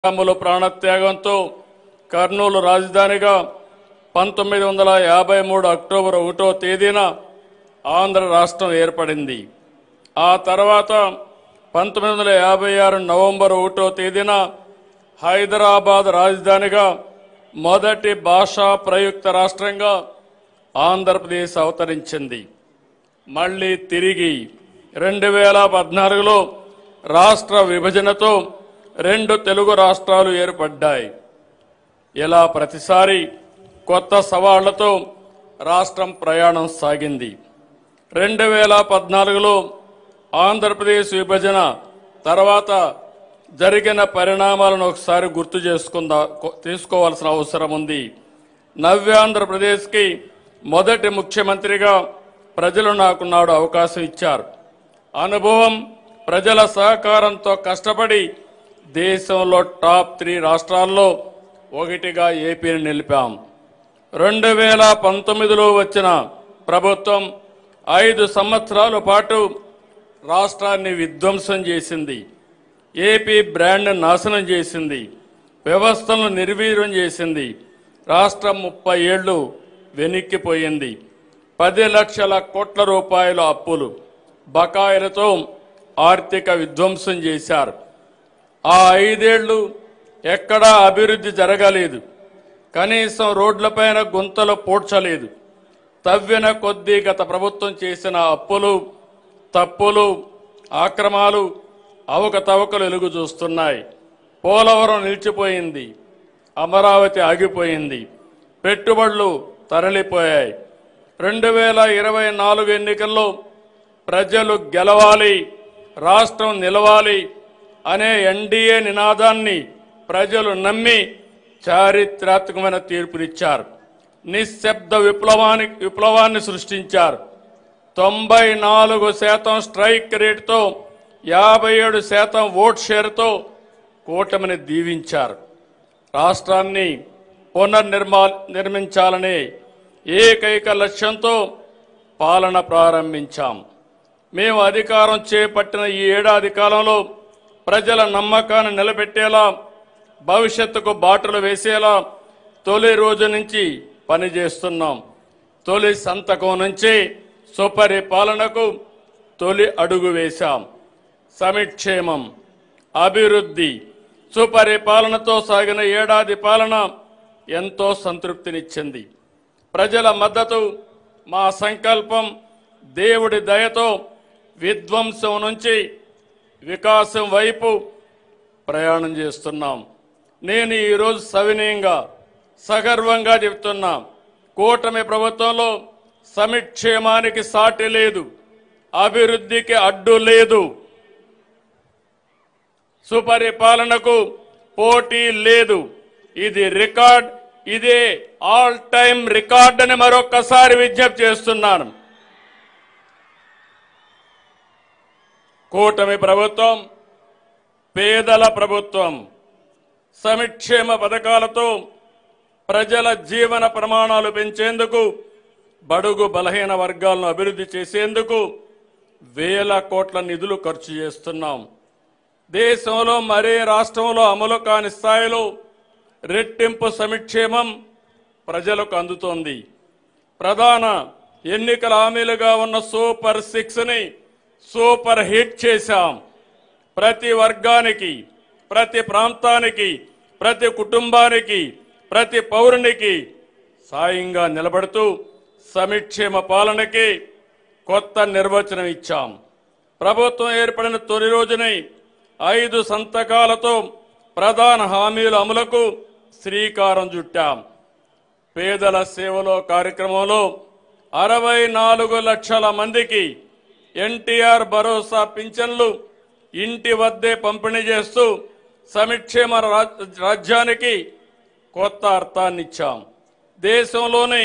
రాములు ప్రాణత్యాగంతో కర్నూలు రాజధానిగా 1953 అక్టోబర్ 1వ తేదీన ఆంధ్ర రాష్ట్రం ఏర్పడింది. ఆ తర్వాత 1956 నవంబర్ 1వ తేదీన హైదరాబాద్ రాజధానిగా మొదటి భాషా ప్రయుక్త రాష్ట్రంగా ఆంధ్రప్రదేశ్ అవతరించింది. మళ్ళీ తిరిగి 2014లో రాష్ట్ర విభజనతో రెండు తెలుగు రాష్ట్రాలు ఏర్పడ్డాయి. ఇలా ప్రతిసారి కొత్త సవాళ్లతో రాష్ట్రం ప్రయాణం సాగింది. 2014లో ఆంధ్రప్రదేశ్ విభజన తర్వాత జరిగిన పరిణామాలను ఒకసారి గుర్తు తీసుకోవాల్సిన అవసరం ఉంది. నవ్యాంధ్రప్రదేశ్కి మొదటి ముఖ్యమంత్రిగా ప్రజలు నాకు నాడు అవకాశం ఇచ్చారు. అనుభవం, ప్రజల సహకారంతో కష్టపడి దేశంలో టాప్ 3 రాష్ట్రాల్లో ఒకటిగా ఏపీని నిలిపాం. 2019లో వచ్చిన ప్రభుత్వం 5 సంవత్సరాల పాటు రాష్ట్రాన్ని విధ్వంసం చేసింది. ఏపీ బ్రాండ్ నాశనం చేసింది. వ్యవస్థలను నిర్వీర్యం చేసింది. రాష్ట్రం 30 ఏళ్లు వెనక్కిపోయింది. 10 లక్షల కోట్ల రూపాయల అప్పులు, బకాయిలతో ఆర్థిక విధ్వంసం చేశారు. ఆ 5 ఏళ్లు ఎక్కడా అభివృద్ధి జరగలేదు. కనీసం రోడ్లపైన గుంతలు పూడ్చలేదు. తవ్విన కొద్దీ గత ప్రభుత్వం చేసిన అప్పులు, తప్పులు, ఆక్రమాలు, అవకతవకలు వెలుగు చూస్తున్నాయి. పోలవరం నిలిచిపోయింది. అమరావతి ఆగిపోయింది. పెట్టుబడులు తరలిపోయాయి. 2024 ఎన్నికల్లో ప్రజలు గెలవాలి, రాష్ట్రం నిలవాలి అనే ఎన్డీఏ నినాదాన్ని ప్రజలు నమ్మి చారిత్రాత్మకమైన తీర్పునిచ్చారు. నిశ్శబ్ద విప్లవాన్ని సృష్టించారు. 94% స్ట్రైక్ రేటుతో 57% ఓట్ షేర్తో కూటమిని దీవించారు. రాష్ట్రాన్ని నిర్మించాలనే ఏకైక లక్ష్యంతో పాలన ప్రారంభించాం. మేము అధికారం చేపట్టిన ఈ ఏడాది కాలంలో ప్రజల నమ్మకాన్ని నిలబెట్టేలా, భవిష్యత్తుకు బాటలు వేసేలా తొలి రోజు నుంచి పనిచేస్తున్నాం. తొలి సంతకం నుంచి సుపరిపాలనకు తొలి అడుగు వేశాం. సంక్షేమం, అభివృద్ధి, సుపరిపాలనతో సాగిన ఏడాది పాలన ఎంతో సంతృప్తినిచ్చింది. ప్రజల మద్దతు, మా సంకల్పం, దేవుడి దయతో విధ్వంసం నుంచి వికాసం వైపు ప్రయాణం చేస్తున్నాం. నేను ఈరోజు సవినయంగా, సగర్వంగా చెప్తున్నా, కూటమి ప్రభుత్వంలో సంక్షేమానికి సాటి లేదు, అభివృద్ధికి అడ్డు లేదు, సుపరిపాలనకు పోటీ లేదు. ఇది రికార్డ్, ఇదే ఆల్ టైమ్ రికార్డ్ అని మరొక్కసారి విజ్ఞప్తి చేస్తున్నాను. కూటమి ప్రభుత్వం పేదల ప్రభుత్వం. సంక్షేమ పథకాలతో ప్రజల జీవన ప్రమాణాలు పెంచేందుకు, బడుగు బలహీన వర్గాలను అభివృద్ధి చేసేందుకు వేల కోట్ల నిధులు ఖర్చు చేస్తున్నాం. దేశంలో మరే రాష్ట్రంలో అమలు కాని స్థాయిలో రెట్టింపు సంక్షేమం ప్రజలకు అందుతోంది. ప్రధాన ఎన్నికల హామీలుగా ఉన్న సూపర్ 6ని సూపర్ హిట్ చేశాం. ప్రతి వర్గానికి, ప్రతి ప్రాంతానికి, ప్రతి కుటుంబానికి, ప్రతి పౌరునికి సాయంగా నిలబడుతూ సంక్షేమ పాలనకి కొత్త నిర్వచనం ఇచ్చాం. ప్రభుత్వం ఏర్పడిన తొలి రోజునే 5 సంతకాలతో ప్రధాన హామీల అమలుకు శ్రీకారం చుట్టాం. పేదల సేవలో కార్యక్రమంలో 64 లక్షల మందికి ఎన్టీఆర్ భరోసా పింఛన్లు ఇంటి వద్దే పంపిణీ చేస్తూ సంక్షేమ రాజ్యానికి కొత్త అర్థాన్నిచ్చాం. దేశంలోనే